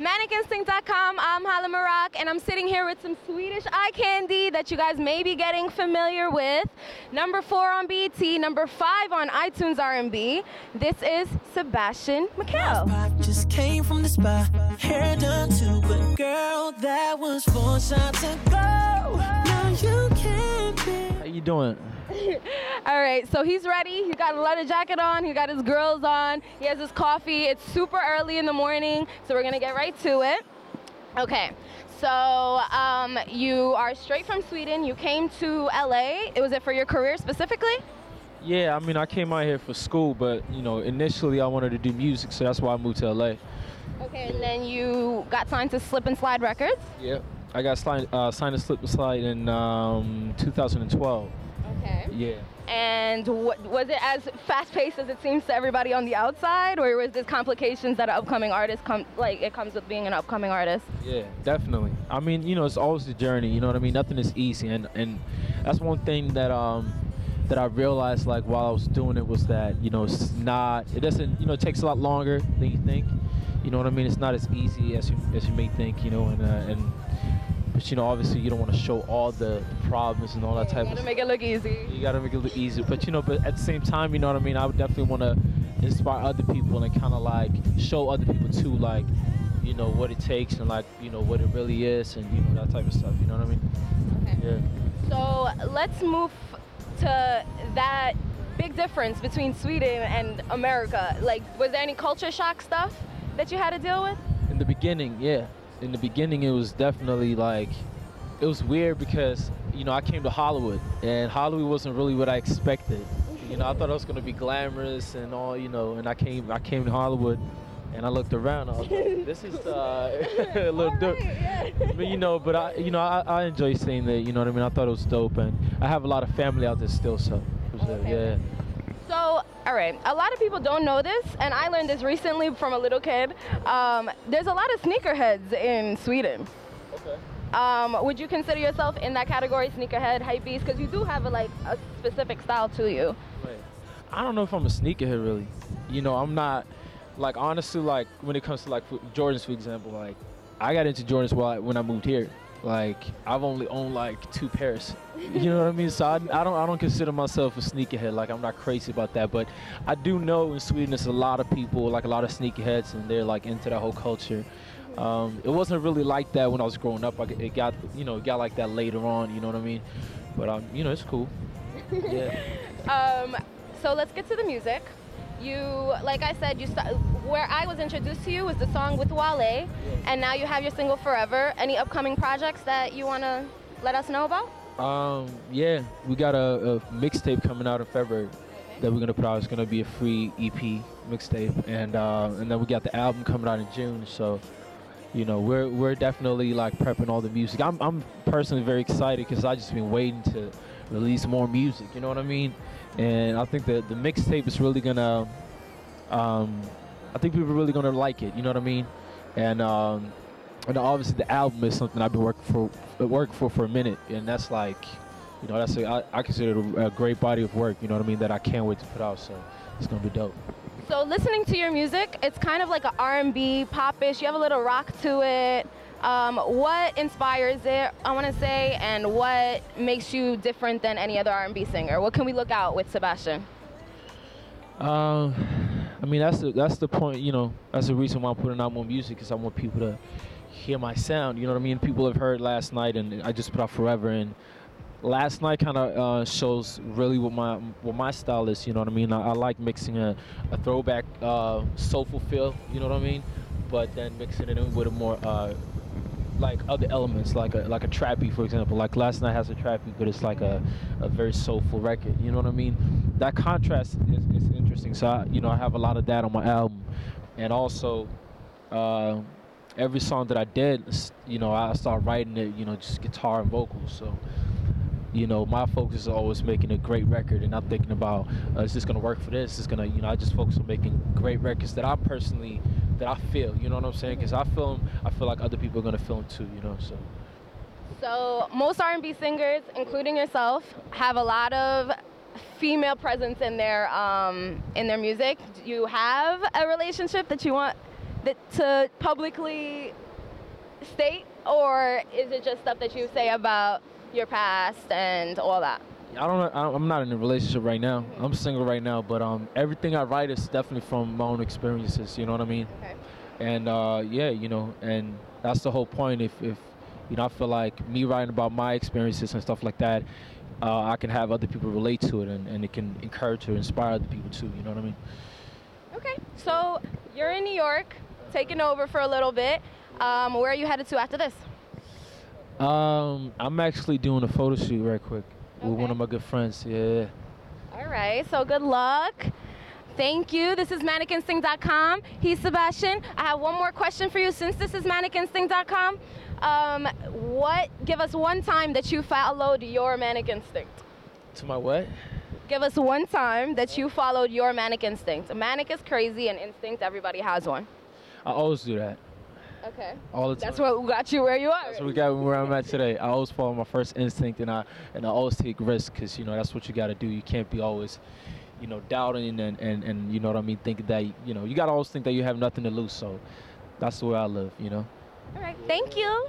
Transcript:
ManicInstinct.com. I'm Hala Maroc, and I'm sitting here with some Swedish eye candy that you guys may be getting familiar with. Number 4 on BET, number 5 on iTunes R&B. This is Sebastian Mikael. Just came from the spot, hair done too, but girl, that was 4 shots ago. Now you can't be. How you doing? All right, so he's ready. He got a leather jacket on. He got his grills on. He has his coffee. It's super early in the morning, so we're going to get right to it. Okay, so you are straight from Sweden. You came to LA. Was it for your career specifically? Yeah, I mean, I came out here for school, but, you know, initially I wanted to do music, so that's why I moved to LA. Okay, and then you got signed to Slip and Slide Records? Yeah, I got signed to Slip and Slide in 2012. Okay. Yeah. And was it as fast-paced as it seems to everybody on the outside, or was there complications that an upcoming artist comes with being an upcoming artist? Yeah, definitely. I mean, you know, it's always a journey. You know what I mean? Nothing is easy, and that's one thing that that I realized, like, while I was doing it, was that, you know, it doesn't, you know, it takes a lot longer than you think. You know what I mean? It's not as easy as you may think. You know, but, you know, obviously you don't want to show all the problems and all that type of stuff. You gotta make it look easy. You gotta make it look easy. But, you know, but at the same time, you know what I mean, I would definitely want to inspire other people and kind of like show other people too, like, you know, what it takes and, like, you know, what it really is and, you know, that type of stuff. You know what I mean? Okay. Yeah. So let's move to that big difference between Sweden and America. Like, was there any culture shock stuff that you had to deal with? In the beginning, yeah. In the beginning, it was definitely like, it was weird because, you know, I came to Hollywood, and Hollywood wasn't really what I expected. You know, I thought it was gonna be glamorous and all, you know, and I came to Hollywood, and I looked around, I was like, this is a little dope. Yeah. But, you know, I enjoy staying there, you know what I mean? I thought it was dope, and I have a lot of family out there still, so, yeah. So, all right, a lot of people don't know this, and I learned this recently from a little kid. There's a lot of sneakerheads in Sweden. Okay. Would you consider yourself in that category, sneakerhead, hypebeast? Because you do have a specific style to you. Wait, I don't know if I'm a sneakerhead, really. You know, I'm not, like, honestly, like, when it comes to, like, Jordans, for example, like, I got into Jordans when I moved here. Like, I've only owned like 2 pairs. You know what I mean? So I don't consider myself a sneakerhead. Like, I'm not crazy about that. But I do know in Sweden there's a lot of people, like a lot of sneakerheads, and they're like into that whole culture. It wasn't really like that when I was growing up. It got like that later on. You know what I mean? But you know, it's cool. Yeah. So let's get to the music. You, like I said, where I was introduced to you was the song with Wale, and now you have your single Forever. Any upcoming projects that you want to let us know about? Yeah, we got a mixtape coming out in February that we're gonna put out. It's gonna be a free EP mixtape, and then we got the album coming out in June. So, you know, we're definitely like prepping all the music. I'm personally very excited because I just been waiting to release more music. You know what I mean? And I think that the mixtape is really gonna, I think people are really gonna like it. You know what I mean? And obviously the album is something I've been working for a minute, and that's like, you know, I consider it a great body of work. You know what I mean? That I can't wait to put out. So it's gonna be dope. So listening to your music, it's kind of like an R&B, pop-ish. You have a little rock to it. What inspires it, I want to say, and what makes you different than any other R&B singer? What can we look out with Sebastian? I mean, that's the point. You know, that's the reason why I'm putting out more music, because I want people to hear my sound. You know what I mean? People have heard Last Night, and I just put out Forever, and Last Night kind of shows really what my style is. You know what I mean? I like mixing a throwback soulful feel. You know what I mean? But then mixing it in with a more like other elements, like a trappy, for example. Like Last Night has a trappy, but it's like a very soulful record. You know what I mean? That contrast is interesting. So I have a lot of that on my album, and also every song that I did, you know, I start writing it, you know, just guitar and vocals. So, you know, my focus is always making a great record, and not thinking about is this gonna work for this? Is gonna, you know, I just focus on making great records that I feel. You know what I'm saying? Because I feel like other people are gonna feel them too. You know, so. So most R&B singers, including yourself, have a lot of female presence in their music. Do you have a relationship that you want to publicly state, or is it just stuff that you say about your past and all that? I don't know. I'm not in a relationship right now. I'm single right now, but everything I write is definitely from my own experiences. You know what I mean? Okay. And yeah, you know, and that's the whole point. If you know, I feel like me writing about my experiences and stuff like that, I can have other people relate to it, and it can encourage or inspire other people too. You know what I mean? Okay. So you're in New York, taking over for a little bit. Where are you headed to after this? I'm actually doing a photo shoot right quick with one Okay. of my good friends. Yeah. All right. So good luck. Thank you. This is ManicInstinct.com. He's Sebastian. I have one more question for you. Since this is ManicInstinct.com, give us one time that you followed your Manic Instinct. To my what? Give us one time that you followed your Manic Instinct. Manic is crazy, and instinct, everybody has one. I always do that. Okay. All the time. That's what got you where you are. That's what we got where I'm at today. I always follow my first instinct, and I always take risks, because you know that's what you got to do. You can't be always, you know, doubting and you know what I mean, thinking that you know you got to always think that you have nothing to lose. So that's the way I live, you know. All right. Thank you.